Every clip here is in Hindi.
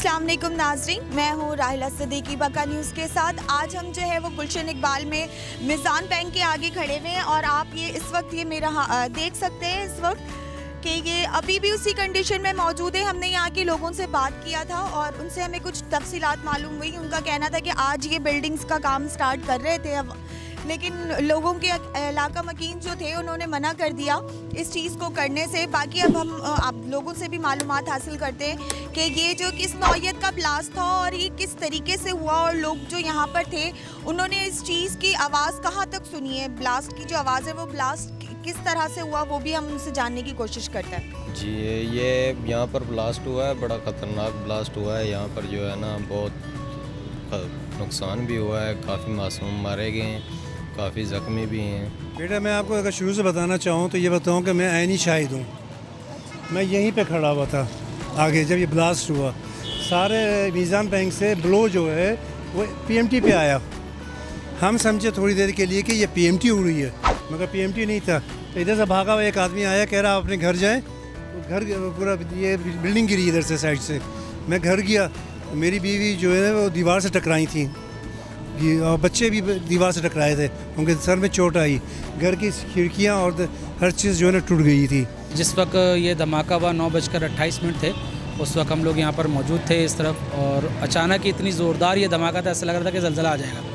अस्सलाम वालेकुम नाज़रीन, मैं हूँ राहिला सिद्दीकी बका न्यूज़ के साथ। आज हम जो है वो गुलशन इकबाल में मिज़ान बैंक के आगे खड़े हुए हैं और आप ये इस वक्त ये मेरा देख सकते हैं इस वक्त कि ये अभी भी उसी कंडीशन में मौजूद है। हमने यहाँ के लोगों से बात किया था और उनसे हमें कुछ तफसीलात मालूम हुई। उनका कहना था कि आज ये बिल्डिंग्स का काम स्टार्ट कर रहे थे अब, लेकिन लोगों के इलाका मकीन जो थे उन्होंने मना कर दिया इस चीज़ को करने से। बाकी अब हम आप लोगों से भी मालूमात हासिल करते हैं कि ये जो किस नौयत का ब्लास्ट था और ये किस तरीके से हुआ और लोग जो यहाँ पर थे उन्होंने इस चीज़ की आवाज़ कहाँ तक सुनी है। ब्लास्ट की जो आवाज़ है वो ब्लास्ट किस तरह से हुआ वो भी हम उनसे जानने की कोशिश करते हैं। जी, ये यहाँ पर ब्लास्ट हुआ है, बड़ा ख़तरनाक ब्लास्ट हुआ है। यहाँ पर जो है ना बहुत नुकसान भी हुआ है, काफ़ी मासूम मारे गए हैं, काफ़ी ज़ख्मी भी हैं। बेटा मैं आपको अगर शुरू से बताना चाहूँ तो ये बताऊँ कि मैं ऐनी शाहिद हूँ। मैं यहीं पे खड़ा हुआ था आगे जब ये ब्लास्ट हुआ। सारे मिज़ान बैंक से ब्लो जो है वो पीएमटी पे आया। हम समझे थोड़ी देर के लिए कि ये पीएमटी उड़ रही है, मगर पीएमटी नहीं था। तो इधर से भागा हुआ एक आदमी आया, कह रहा आप अपने घर जाएँ। तो घर पूरा ये बिल्डिंग गिरी इधर से साइड से। मैं घर गया, मेरी बीवी जो है वो दीवार से टकराई थी और बच्चे भी दीवार से टकराए थे, उनके सर में चोट आई। घर की खिड़कियाँ और हर चीज़ जो है ना टूट गई थी। जिस वक्त ये धमाका हुआ 9:28 थे, उस वक्त हम लोग यहाँ पर मौजूद थे इस तरफ, और अचानक इतनी ज़ोरदार ये धमाका था, ऐसा लग रहा था कि ज़लज़ला आ जाएगा।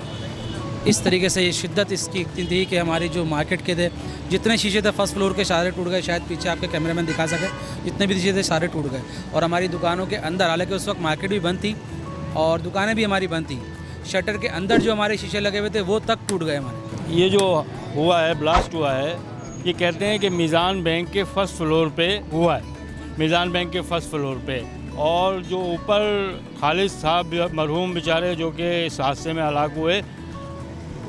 इस तरीके से ये शिद्दत इसकी इतनी थी कि हमारी जो मार्केट के थे जितने शीशे थे फर्स्ट फ्लोर के सारे टूट गए। शायद पीछे आपके कैमरामैन दिखा सके, जितने भी शीशे थे सारे टूट गए। और हमारी दुकानों के अंदर, हालांकि उस वक्त मार्केट भी बंद थी और दुकानें भी हमारी बंद थी, शटर के अंदर जो हमारे शीशे लगे हुए थे वो तक टूट गए हमारे। ये जो हुआ है ब्लास्ट हुआ है, ये कहते हैं कि मिज़ान बैंक के फर्स्ट फ्लोर पे हुआ है, मिज़ान बैंक के फर्स्ट फ्लोर पे। और जो ऊपर खालिद साहब मरहूम बेचारे जो कि इस हादसे में हलाक हुए,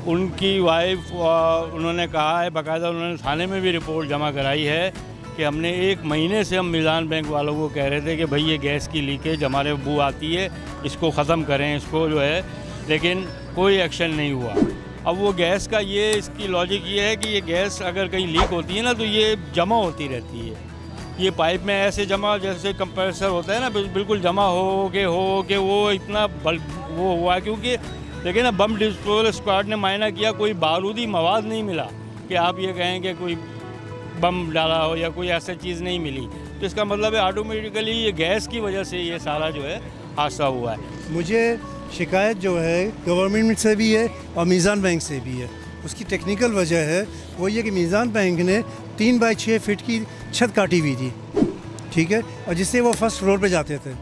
उनकी वाइफ उन्होंने कहा है, बाकायदा उन्होंने थाने में भी रिपोर्ट जमा कराई है कि हमने 1 महीने से हम मिज़ान बैंक वालों को कह रहे थे कि भाई ये गैस की लीकेज हमारे बू आती है, इसको ख़त्म करें, इसको जो है, लेकिन कोई एक्शन नहीं हुआ। अब वो गैस का ये इसकी लॉजिक ये है कि ये गैस अगर कहीं लीक होती है ना तो ये जमा होती रहती है। ये पाइप में ऐसे जमा, जैसे कंप्रेसर होता है ना, बिल्कुल जमा हो के वो इतना वो हुआ है। क्योंकि देखिए ना, बम डिस्पोजल स्क्वाड ने मायना किया, कोई बारूदी मवाद नहीं मिला कि आप ये कहें कि कोई बम डाला हो या कोई ऐसा चीज़ नहीं मिली। तो इसका मतलब है ऑटोमेटिकली ये गैस की वजह से ये सारा जो है हादसा हुआ है। मुझे शिकायत जो है गवर्नमेंट से भी है और मिज़ान बैंक से भी है। उसकी टेक्निकल वजह है वो ये कि मिज़ान बैंक ने 3 बाई 6 फीट की छत काटी हुई थी, ठीक है, और जिससे वो फर्स्ट फ्लोर पे जाते थे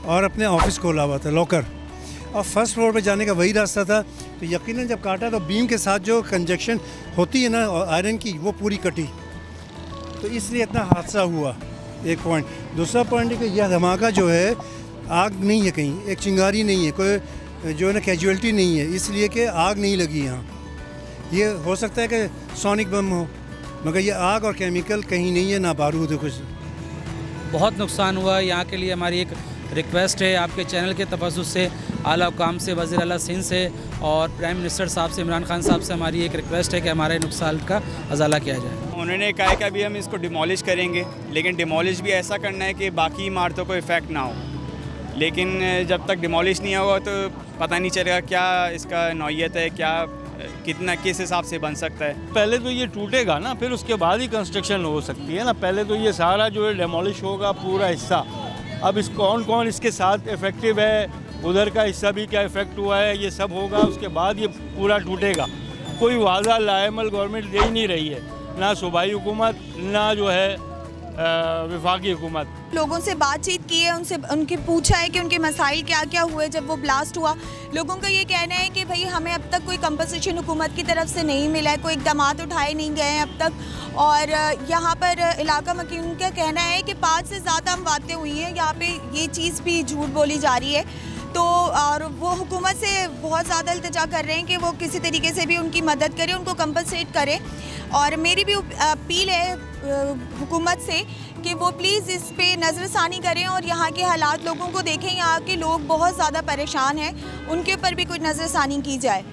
और अपने ऑफिस खोला हुआ था, लॉकर, और फर्स्ट फ्लोर पे जाने का वही रास्ता था। तो यकीनन जब काटा तो बीम के साथ जो कंजक्शन होती है ना आयरन की, वो पूरी कटी, तो इसलिए इतना हादसा हुआ। एक पॉइंट। दूसरा पॉइंट है कि यह धमाका जो है, आग नहीं है कहीं, एक चिंगारी नहीं है, कोई जो है ना कैजुअल्टी नहीं है, इसलिए कि आग नहीं लगी यहाँ। ये हो सकता है कि सोनिक बम हो, मगर ये आग और केमिकल कहीं नहीं है, ना बारूद है कुछ। बहुत नुकसान हुआ। यहाँ के लिए हमारी एक रिक्वेस्ट है आपके चैनल के तफस्सुस से, आला हुकाम से, वज़ीर आला सिंध से और प्राइम मिनिस्टर साहब से, इमरान खान साहब से हमारी एक रिक्वेस्ट है कि हमारे नुकसान का अजाला किया जाए। उन्होंने कहा कि अभी हम इसको डिमोलिश करेंगे, लेकिन डिमोलिश भी ऐसा करना है कि बाकी इमारतों को इफ़ेक्ट ना हो। लेकिन जब तक डिमोलिश नहीं होगा तो पता नहीं चलेगा क्या इसका नौयत है, क्या कितना किस हिसाब से बन सकता है। पहले तो ये टूटेगा ना, फिर उसके बाद ही कंस्ट्रक्शन हो सकती है ना। पहले तो ये सारा जो है डेमोलिश होगा पूरा हिस्सा। अब इस कौन कौन इसके साथ इफ़ेक्टिव है, उधर का हिस्सा भी क्या इफ़ेक्ट हुआ है, ये सब होगा, उसके बाद ये पूरा टूटेगा। कोई वाज़ा लाएमल गवर्नमेंट दे ही नहीं रही है, ना सूबाई हुकूमत, ना जो है वफाकी हुकूमत। लोगों से बातचीत की है, उनसे उनके पूछा है कि उनके मसाइल क्या क्या हुए जब वो ब्लास्ट हुआ। लोगों का ये कहना है कि भाई हमें अब तक कोई कंपनसेशन हुकूमत की तरफ से नहीं मिला है, कोई इक़दाम उठाए नहीं गए हैं अब तक। और यहाँ पर इलाका मकीन का कहना है कि 5 से ज़्यादा अमवातें हुई हैं। यहाँ पे ये चीज़ भी झूठ बोली जा रही है। तो और वो हुकूमत से बहुत ज़्यादा इल्तिजा कर रहे हैं कि वो किसी तरीके से भी उनकी मदद करे, उनको कंपनसेट करे। और मेरी भी अपील है हुकूमत से कि वो प्लीज़ इस पे नज़रसानी करें और यहाँ के हालात लोगों को देखें। यहाँ के लोग बहुत ज़्यादा परेशान हैं, उनके ऊपर भी कुछ नज़रसानी की जाए।